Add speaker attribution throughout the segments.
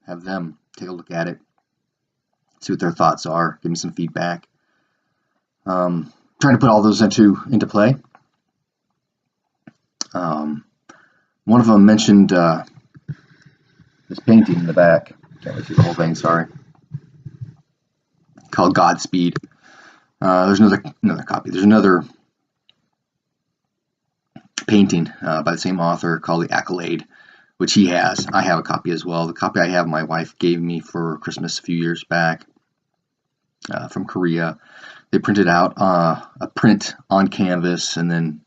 Speaker 1: have them take a look at it, see what their thoughts are, give me some feedback. Trying to put all those into play. One of them mentioned this painting in the back. Can't really see the whole thing, sorry. Called Godspeed. There's another copy. There's another painting by the same author called The Accolade, which he has. I have a copy as well. The copy I have, my wife gave me for Christmas a few years back from Korea. They printed out a print on canvas and then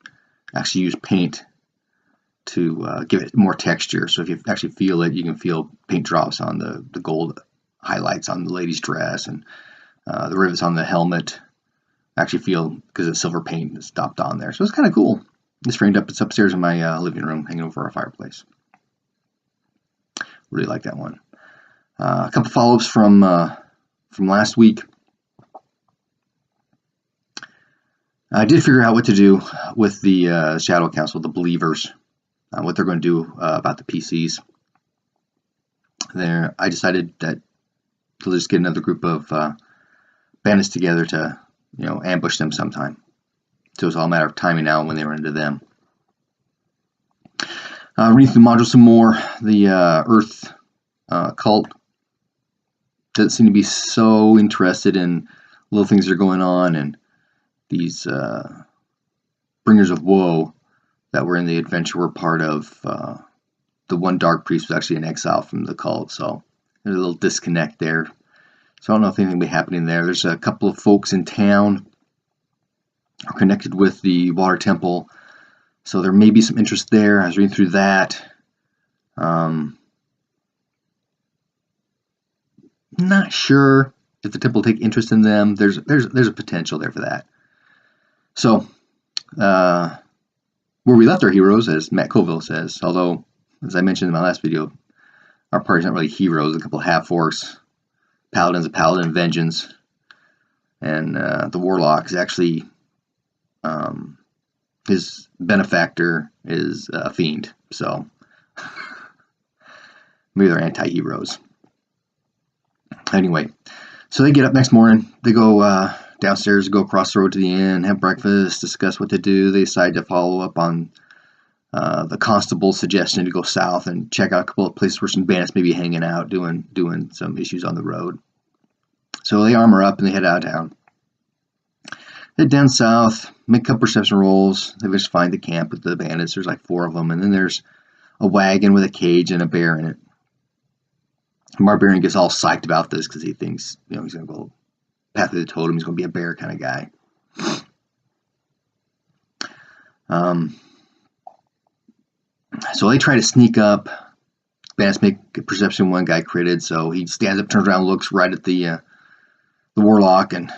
Speaker 1: actually used paint to give it more texture. So if you actually feel it, you can feel paint drops on the gold highlights on the lady's dress, and the rivets on the helmet actually feel, because it's silver paint that's stopped on there. So it's kind of cool. It's framed up. It's upstairs in my living room, hanging over our fireplace. Really like that one. A couple follow-ups from last week. I did figure out what to do with the Shadow Council, the Believers, what they're going to do about the PCs. There, I decided that to just get another group of bandits together to, ambush them sometime. So it's all a matter of timing now when they run into them. Reading through the module some more. The Earth cult doesn't seem to be so interested in little things that are going on, and these bringers of woe that were in the adventure were part of. The one dark priest was actually in exile from the cult, so there's a little disconnect there. So I don't know if anything will be happening there. There's a couple of folks in town who are connected with the water temple, so there may be some interest there. I was reading through that. Not sure if the temple will take interest in them. There's a potential there for that. So, where we left our heroes, as Matt Colville says, although, as I mentioned in my last video, our party's not really heroes. A couple of half-orcs, paladins, a paladin of vengeance, and the warlock is actually, his benefactor is a fiend, so maybe they're anti-heroes. Anyway, so they get up next morning, they go downstairs, go across the road to the inn, have breakfast, discuss what to do. They decide to follow up on the constable's suggestion to go south and check out a couple of places where some bandits may be hanging out, doing some issues on the road. So they armor up and they head out of town. Head down south, make a couple perception rolls. They just find the camp with the bandits. There's like 4 of them, and then there's a wagon with a cage and a bear in it. And Barbarian gets all psyched about this because he thinks, he's going to go path of the totem. He's going to be a bear kind of guy. So they try to sneak up. Bandits make a perception. One guy critted, so he stands up, turns around, looks right at the warlock, and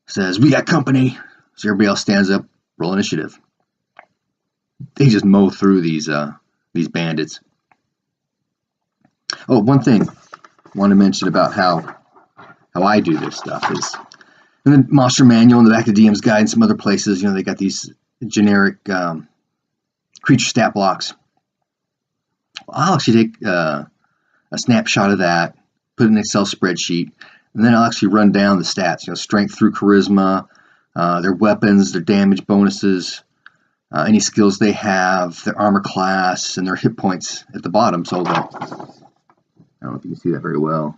Speaker 1: says, "We got company." So everybody else stands up, roll initiative. They just mow through these bandits. Oh, one thing I want to mention about how I do this stuff is in the monster manual, in the back of the DM's guide, and some other places, they got these generic creature stat blocks. I'll actually take a snapshot of that, put it in an Excel spreadsheet, and then I'll actually run down the stats, strength through charisma, their weapons, their damage bonuses, any skills they have, their armor class, and their hit points at the bottom. So that, I don't know if you can see that very well.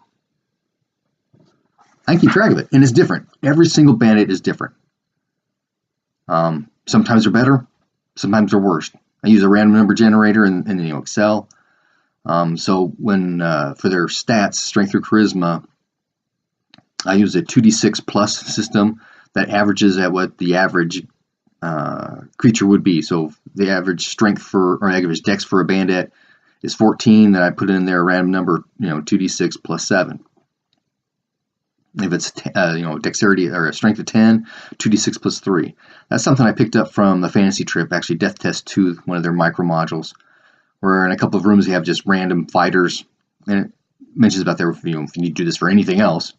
Speaker 1: I keep track of it, and it's different. Every single bandit is different. Sometimes they're better, sometimes they're worse. I use a random number generator in Excel. So when for their stats, strength through charisma, I use a 2d6 plus system that averages at what the average creature would be. So the average strength or average dex for a bandit is 14. Then I put in there a random number, 2d6 plus 7. If it's dexterity or a strength of 10, 2d6 plus 3. That's something I picked up from the fantasy trip, actually Death Test 2, one of their micro modules, where in a couple of rooms they have just random fighters, and it mentions about their, if you need to do this for anything else,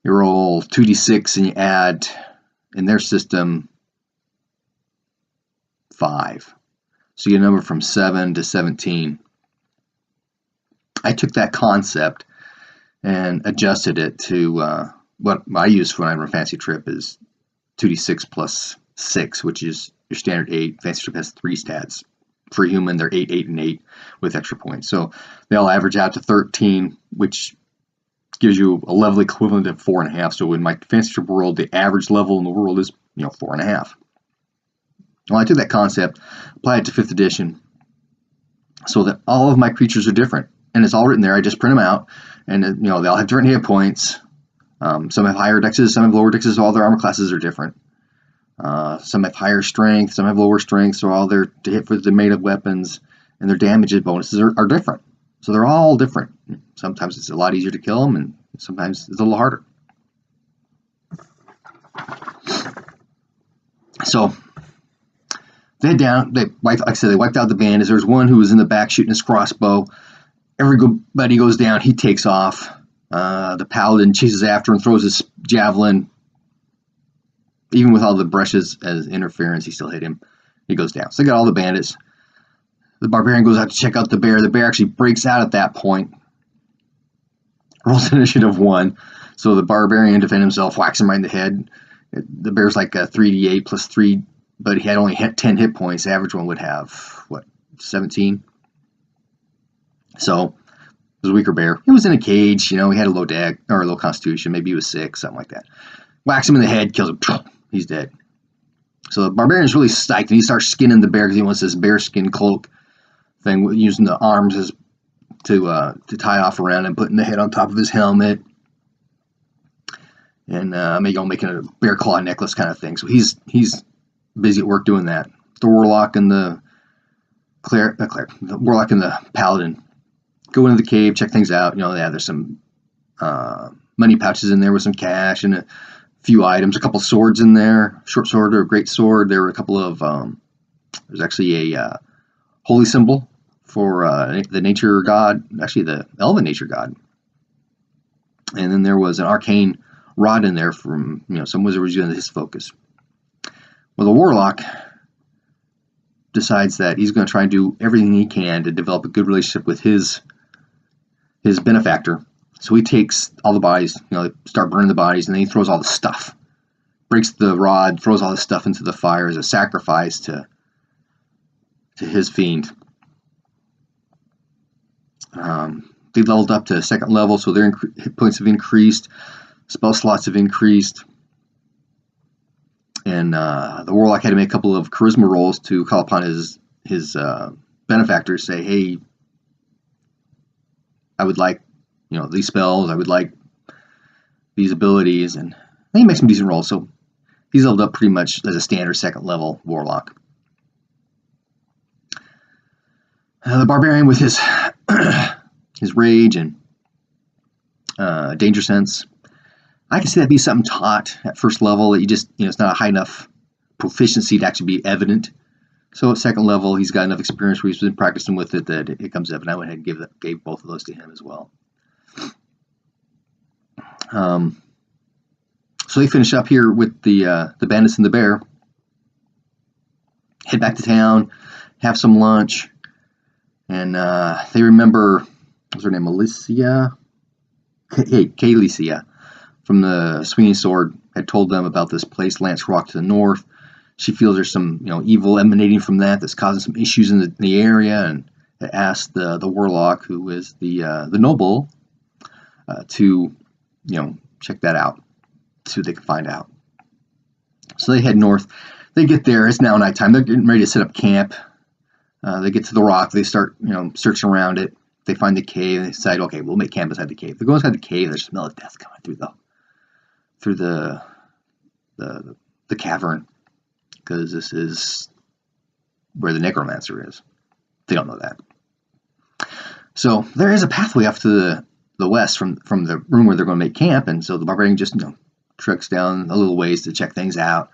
Speaker 1: you roll 2d6 and you add, in their system, 5. So you get a number from 7 to 17. I took that concept and adjusted it to what I use when I run Fantasy Trip is 2d6 plus 6, which is your standard 8. Fantasy Trip has 3 stats. For human, they're 8, 8, and 8 with extra points. So they all average out to 13, which gives you a level equivalent of 4.5. So in my Fantasy Trip world, the average level in the world is 4.5. Well, I took that concept, applied it to 5th edition, so that all of my creatures are different, and it's all written there. I just print them out, and they all have different hit points. Some have higher dexes, some have lower dexes. All their armor classes are different. Some have higher strength, some have lower strength. So all their to hit for the made of weapons and their damage bonuses are different. So they're all different. Sometimes it's a lot easier to kill them, and sometimes it's a little harder. So they head down. They wiped out the bandits. There's one who was in the back shooting his crossbow. Everybody goes down. He takes off. The paladin chases after him, throws his javelin. Even with all the brushes as interference, he still hit him. He goes down. So they got all the bandits. The barbarian goes out to check out the bear. The bear actually breaks out at that point. Rolls initiative 1. So the barbarian defends himself, whacks him right in the head. The bear's like a 3d8 plus 3, but he had only 10 hit points. The average one would have, 17? So it was a weaker bear. He was in a cage. He had a low deck or a low constitution. Maybe he was 6, something like that. Whacks him in the head, kills him. He's dead. So the barbarian's really psyched, and he starts skinning the bear because he wants this bear skin cloak thing, using the arms as to tie off around and putting the head on top of his helmet, and making a bear claw necklace kind of thing. So he's busy at work doing that. The warlock and the warlock and the paladin go into the cave, check things out. There's some money pouches in there with some cash and a few items, a couple swords in there, short sword or a great sword. There were a couple of there's actually a holy symbol for the nature god, actually the elven nature god, and then there was an arcane rod in there from some wizard was using his focus. Well, the warlock decides that he's going to try and do everything he can to develop a good relationship with his benefactor. So he takes all the bodies, start burning the bodies, and then he throws all the stuff, breaks the rod, throws all the stuff into the fire as a sacrifice to his fiend. They leveled up to 2nd level, so their hit points have increased, spell slots have increased, and the warlock had to make a couple of charisma rolls to call upon his benefactor, say, hey, I would like these spells, I would like these abilities, and he makes some decent rolls, so he's leveled up pretty much as a standard 2nd level warlock. The barbarian with his rage and danger sense, I can see that be something taught at 1st level that you just, it's not a high enough proficiency to actually be evident. So at 2nd level, he's got enough experience where he's been practicing with it that it comes evident. I went ahead and gave both of those to him as well. So they finish up here with the bandits and the bear. Head back to town, have some lunch, and they remember, what's her name, Alicia? Kalicia from the Swinging Sword had told them about this place, Lance Rock, to the north. She feels there's some evil emanating from that's causing some issues in the area, and asked the warlock, who is the noble, to check that out, see what they can find out. So they head north. They get there. It's now nighttime. They're getting ready to set up camp. They get to the rock. They start searching around it. They find the cave. They decide, okay, we'll make camp inside the cave. They go inside the cave. There's a smell of death coming through the cavern, because this is where the necromancer is. They don't know that. So there is a pathway off to the west from the room where they're going to make camp, and so the barbarian just treks down a little ways to check things out.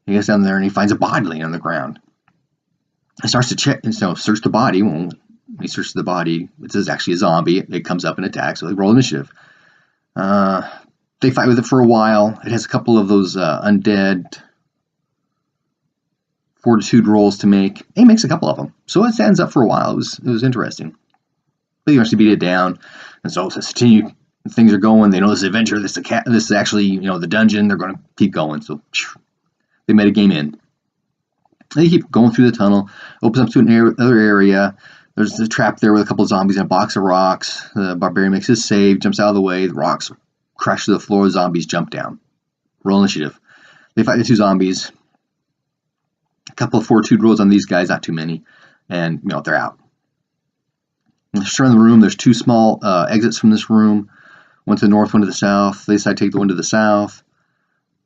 Speaker 1: He gets down there and he finds a body laying on the ground. He starts to check and search the body. When he searches the body, it says actually a zombie. It comes up and attacks, so they roll initiative. They fight with it for a while. It has a couple of those undead fortitude rolls to make. He makes a couple of them, so it stands up for a while. It was interesting. They eventually beat it down, and so it's continue. Things are going. They know this is adventure. This is actually the dungeon. They're going to keep going. So they made a game in. They keep going through the tunnel. Opens up to another area. There's a trap there with a couple of zombies and a box of rocks. The barbarian makes his save, jumps out of the way. The rocks crash to the floor. The zombies jump down. Roll initiative. They fight the 2 zombies. A couple of fortitude rolls on these guys, not too many, and they're out. In the room, there's 2 small exits from this room. One to the north, one to the south. They decide to take the one to the south.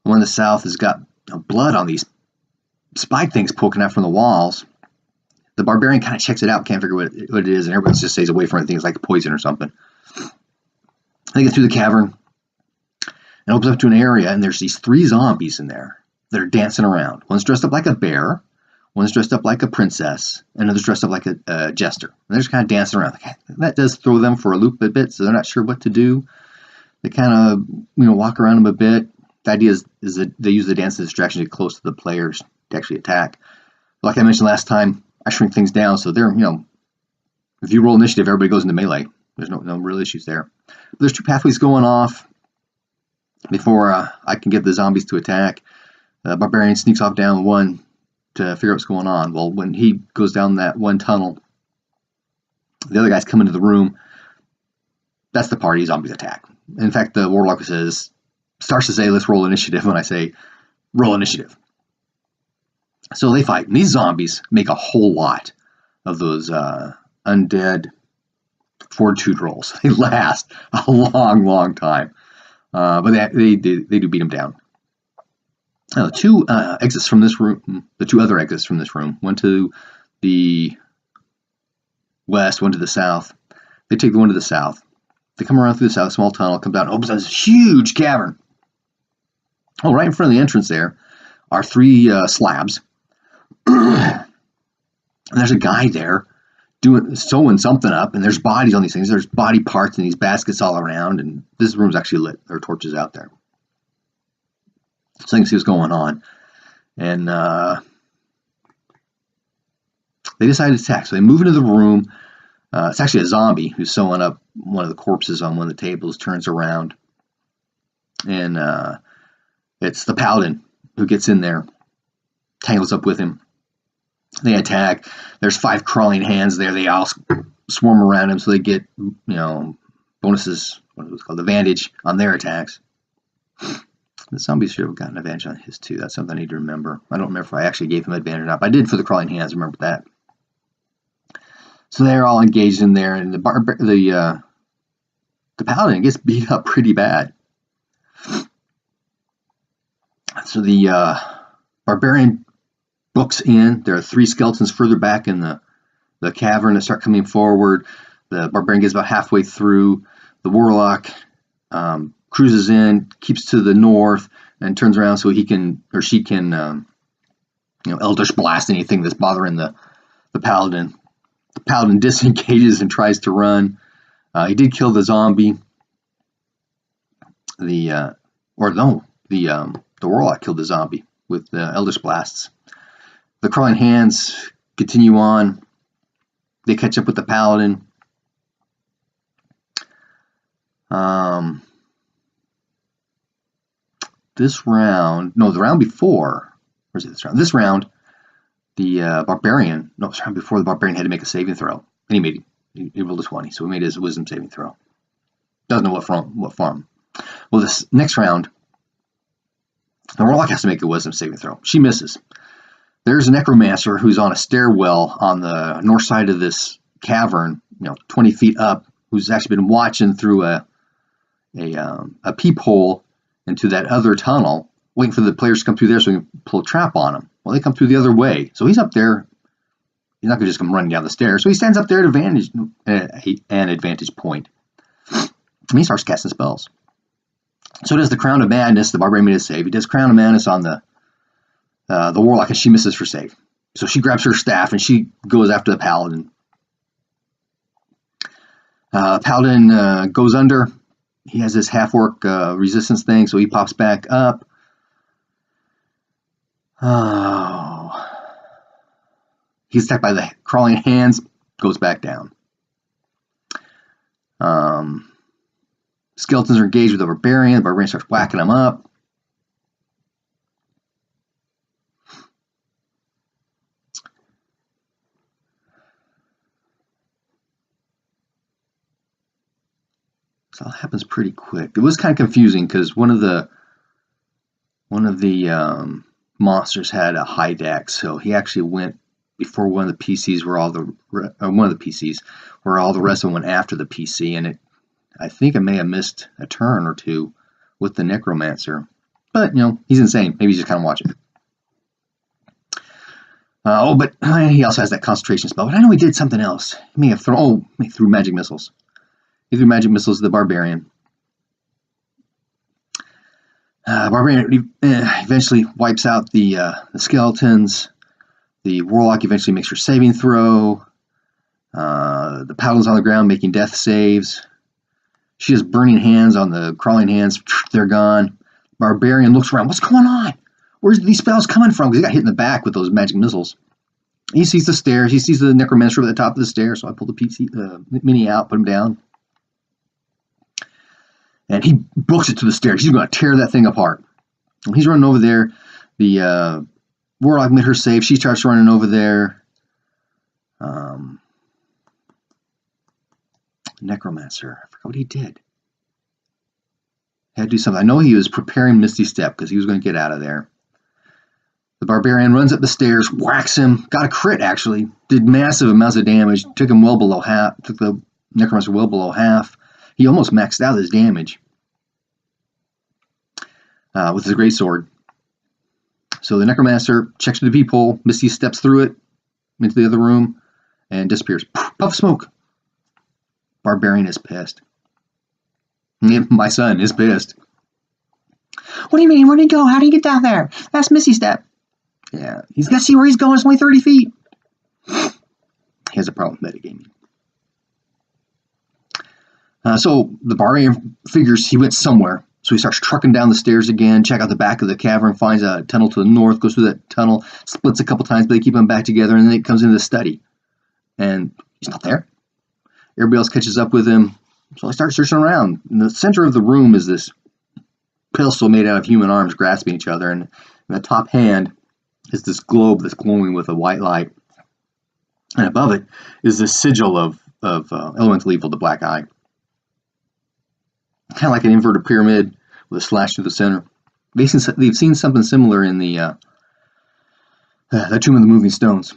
Speaker 1: The one to the south has got blood on these spike things poking out from the walls. The barbarian kind of checks it out, can't figure what it is, and everybody just stays away from it. Things like poison or something. They get through the cavern and opens up to an area, and there's these 3 zombies in there that are dancing around. One's dressed up like a bear, one's dressed up like a princess, and another's dressed up like a jester. And they're just kind of dancing around. That does throw them for a loop a bit, so they're not sure what to do. They kind of walk around them a bit. The idea is that they use the dance as a distraction to get close to the players to actually attack. Like I mentioned last time, I shrink things down, so they're if you roll initiative, everybody goes into melee. There's no real issues there. But there's 2 pathways going off before I can get the zombies to attack. The barbarian sneaks off down one to figure out what's going on. Well, when he goes down that one tunnel, the other guys come into the room. That's the party zombies attack. In fact, the warlock starts to say, let's roll initiative when I say roll initiative. So they fight, and these zombies make a whole lot of those undead fortitude rolls. They last a long, long time, but they do beat them down. 2 exits from this room, the 2 other exits from this room, one to the west, one to the south. They take the one to the south. They come around through the south, small tunnel, comes out and opens up this huge cavern. Oh, right in front of the entrance there are 3 slabs. And there's a guy there sewing something up, and there's bodies on these things. There's body parts in these baskets all around, and this room's actually lit. There are torches out there. So you can see what's going on. And they decide to attack. So they move into the room. It's actually a zombie who's sewing up one of the corpses on one of the tables, turns around. And it's the paladin who gets in there, tangles up with him. They attack. There's 5 crawling hands there. They all swarm around him, so they get bonuses, what was it called, advantage on their attacks. The zombies should have gotten advantage on his too. That's something I need to remember. I don't remember if I actually gave him advantage or not, but I did for the crawling hands. Remember that. So they're all engaged in there, and the paladin gets beat up pretty bad. So the barbarian books in. There are 3 skeletons further back in the cavern that start coming forward. The barbarian gets about halfway through. The warlock cruises in, keeps to the north, and turns around so he can, or she can, Eldritch blast anything that's bothering the paladin. The paladin disengages and tries to run. He did kill the zombie. The warlock killed the zombie with the Eldritch blasts. The crawling hands continue on. They catch up with the paladin. The round before, where is it this round? This round, the round before, the barbarian had to make a saving throw. And he rolled a 20, so he made his wisdom saving throw. Doesn't know what form. Well, this next round, the warlock has to make a wisdom saving throw. She misses. There's a necromancer who's on a stairwell on the north side of this cavern, 20 feet up, who's actually been watching through a peephole into that other tunnel, waiting for the players to come through there so he can pull a trap on them. Well, they come through the other way. So he's up there. He's not going to just come running down the stairs. So he stands up there at an advantage point. And he starts casting spells. So does the Crown of Madness. The barbarian made a save. He does Crown of Madness on the warlock, and she misses her save. So she grabs her staff, and she goes after the paladin. Paladin goes under. He has this half-orc resistance thing, so he pops back up. Oh. He's attacked by the crawling hands, goes back down. Skeletons are engaged with the barbarian. The barbarian starts whacking them up. So it happens pretty quick. It was kind of confusing because one of the monsters had a high dex, so he actually went before one of the PCs where all the rest of them went after the PC, and I think it may have missed a turn or two with the necromancer. But he's insane. Maybe he's just kind of watching. But he also has that concentration spell. But I know he did something else. He may have thrown magic missiles. He threw magic missiles to the barbarian. Barbarian eventually wipes out the skeletons. The warlock eventually makes her saving throw. The paladin's on the ground making death saves. She has burning hands on the crawling hands. They're gone. Barbarian looks around. What's going on? Where's these spells coming from? Because he got hit in the back with those magic missiles. He sees the stairs. He sees the necromancer at the top of the stairs. So I pulled the mini out, put him down. And he books it to the stairs. He's going to tear that thing apart. When he's running over there, the warlock made her save. She starts running over there. Necromancer. I forgot what he did. He had to do something. I know he was preparing Misty Step because he was going to get out of there. The barbarian runs up the stairs, whacks him, got a crit actually, did massive amounts of damage, took him well below half, took the necromancer well below half. He almost maxed out his damage with his greatsword. So the necromancer checks the peephole, Misty steps through it into the other room, and disappears. Puff of smoke. Barbarian is pissed. My son is pissed. What do you mean? Where'd he go? How did he get down there? That's Misty Step. Yeah, he's got to see where he's going. It's only 30 feet. He has a problem with metagaming. So the barbarian figures he went somewhere. So he starts trucking down the stairs again, check out the back of the cavern, finds a tunnel to the north, goes through that tunnel, splits a couple times, but they keep them back together, and then it comes into the study. And he's not there. Everybody else catches up with him. So I start searching around. In the center of the room is this pedestal made out of human arms grasping each other, and in the top hand is this globe that's glowing with a white light. And above it is this sigil of elemental evil, the black eye. Kind of like an inverted pyramid with a slash through the center. They've seen something similar in the Tomb of the Moving Stones.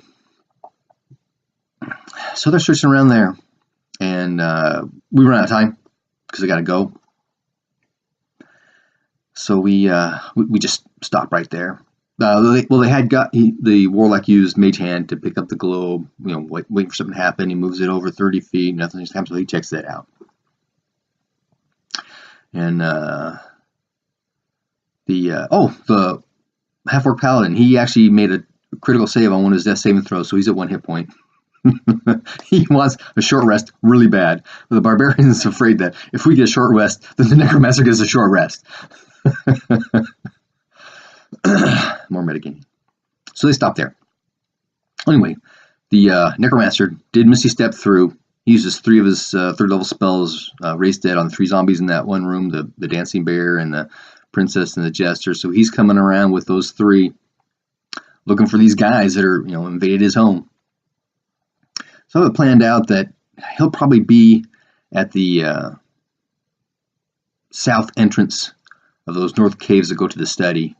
Speaker 1: So they're searching around there, and we run out of time because I got to go. So we just stop right there. They had got the warlock used Mage Hand to pick up the globe. Wait for something to happen. He moves it over 30 feet. Nothing just happens, so he checks that out. And the half-orc paladin, he actually made a critical save on one of his death saving throws, so he's at 1 hit point. He wants a short rest really bad. But the barbarian is afraid that if we get a short rest, then the necromancer gets a short rest. More metagaming. So they stop there. Anyway, the necromancer did Misty Step through. He uses 3 of his third level spells, raised dead on 3 zombies in that one room, the dancing bear and the princess and the jester. So he's coming around with those 3, looking for these guys that are, invaded his home. So I planned out that he'll probably be at the south entrance of those north caves that go to the study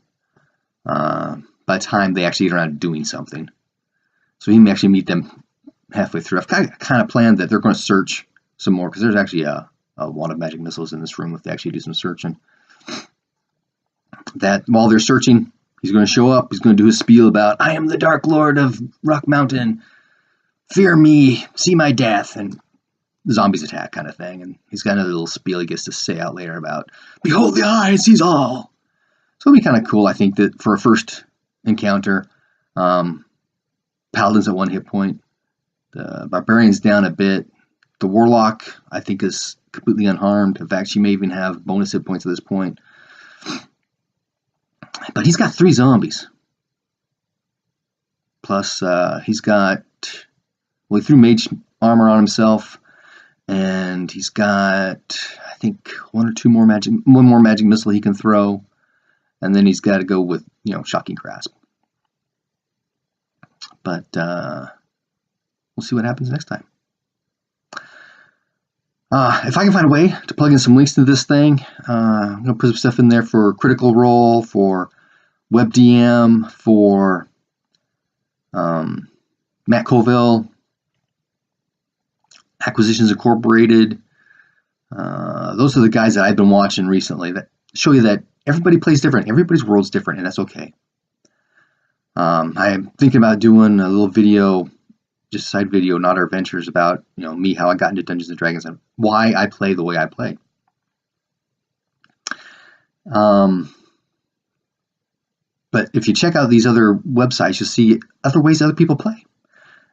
Speaker 1: by the time they actually get around to doing something. So he may actually meet them halfway through. I've kind of planned that they're going to search some more because there's actually a wand of magic missiles in this room if they actually do some searching. That while they're searching, he's going to show up. He's going to do his spiel about, I am the Dark Lord of Rock Mountain. Fear me, see my death, and the zombies attack kind of thing. And he's got another little spiel he gets to say out later about, behold the eye sees all. So it'll be kind of cool, I think, that for a first encounter, Paladin's at 1 hit point. The Barbarian's down a bit. The Warlock, I think, is completely unharmed. In fact, she may even have bonus hit points at this point. But he's got 3 zombies. Plus, he's got... Well, he threw mage armor on himself, and and he's got, I think, one more magic missile he can throw, and then he's got to go with, shocking grasp. But we'll see what happens next time. If I can find a way to plug in some links to this thing, I'm going to put some stuff in there for Critical Role, for WebDM, for Matt Colville, Acquisitions Incorporated. Those are the guys that I've been watching recently that show you that everybody plays different. Everybody's world's different, and that's okay. I'm thinking about doing a little video, just a side video, not our ventures, about me, how I got into Dungeons and Dragons and why I play the way I play. But if you check out these other websites, you'll see other ways other people play,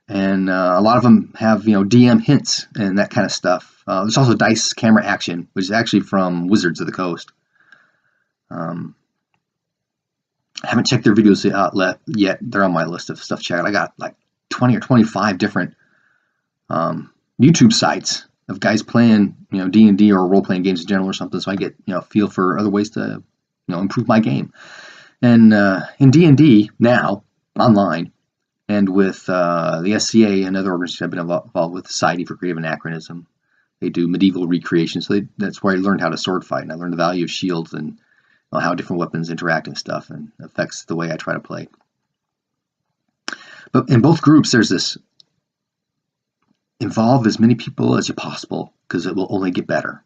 Speaker 1: and a lot of them have DM hints and that kind of stuff. There's also Dice Camera Action, which is actually from Wizards of the Coast. I haven't checked their videos out yet. They're on my list of stuff to check out. I got like 20 or 25 different YouTube sites of guys playing, D&D or role-playing games in general or something, so I get, a feel for other ways to, improve my game. And in D&D now, online, and with the SCA and other organizations I've been involved with, Society for Creative Anachronism, they do medieval recreation, so that's where I learned how to sword fight, and I learned the value of shields and how different weapons interact and stuff, and affects the way I try to play. But in both groups, there's this: involve as many people as possible, because it will only get better.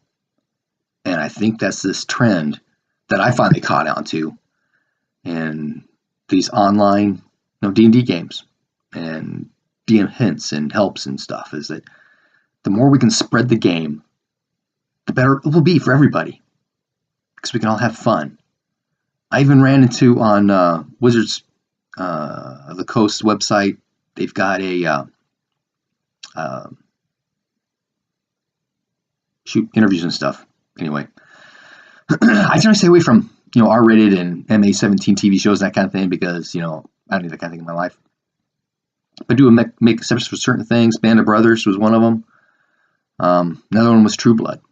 Speaker 1: And I think that's this trend that I finally caught on to in these online D&D games and DM hints and helps and stuff, is that the more we can spread the game, the better it will be for everybody, because we can all have fun. I even ran into on Wizards of the Coast website, they've got a interviews and stuff. Anyway, I try to stay away from R-rated and MA-17 TV shows, that kind of thing, because I don't need that kind of thing in my life. But I do make exceptions for certain things. Band of Brothers was one of them. Another one was True Blood.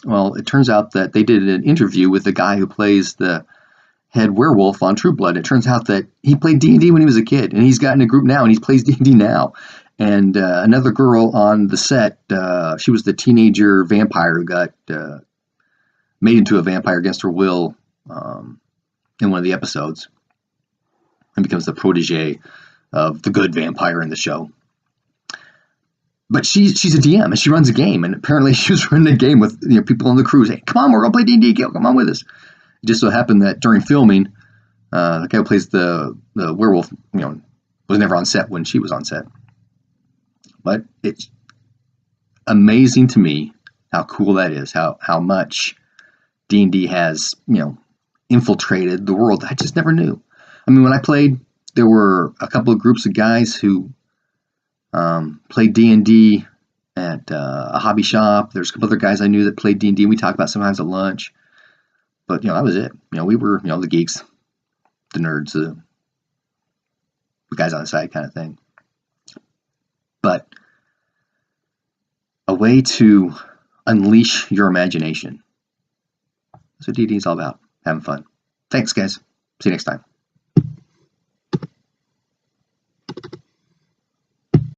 Speaker 1: Well, it turns out that they did an interview with the guy who plays the head werewolf on True Blood. It turns out that he played D&D when he was a kid, and he's got in a group now, and he plays D&D now. And another girl on the set, she was the teenager vampire who got made into a vampire against her will in one of the episodes, and becomes the protege of the good vampire in the show. But she's a DM, and she runs a game, and apparently she was running a game with people on the crew saying, "Come on, we're gonna play D&D. Come on with us." It just so happened that during filming, the guy who plays the werewolf, was never on set when she was on set. But it's amazing to me how cool that is, how much D&D has infiltrated the world. I just never knew. I mean, when I played, there were a couple of groups of guys who played D&D at a hobby shop. There's a couple other guys I knew that played D&D, and we talked about sometimes at lunch. But that was it. We were the geeks, the nerds, the guys on the side kind of thing. But a way to unleash your imagination. That's what D&D is all about. Having fun. Thanks, guys. See you next time.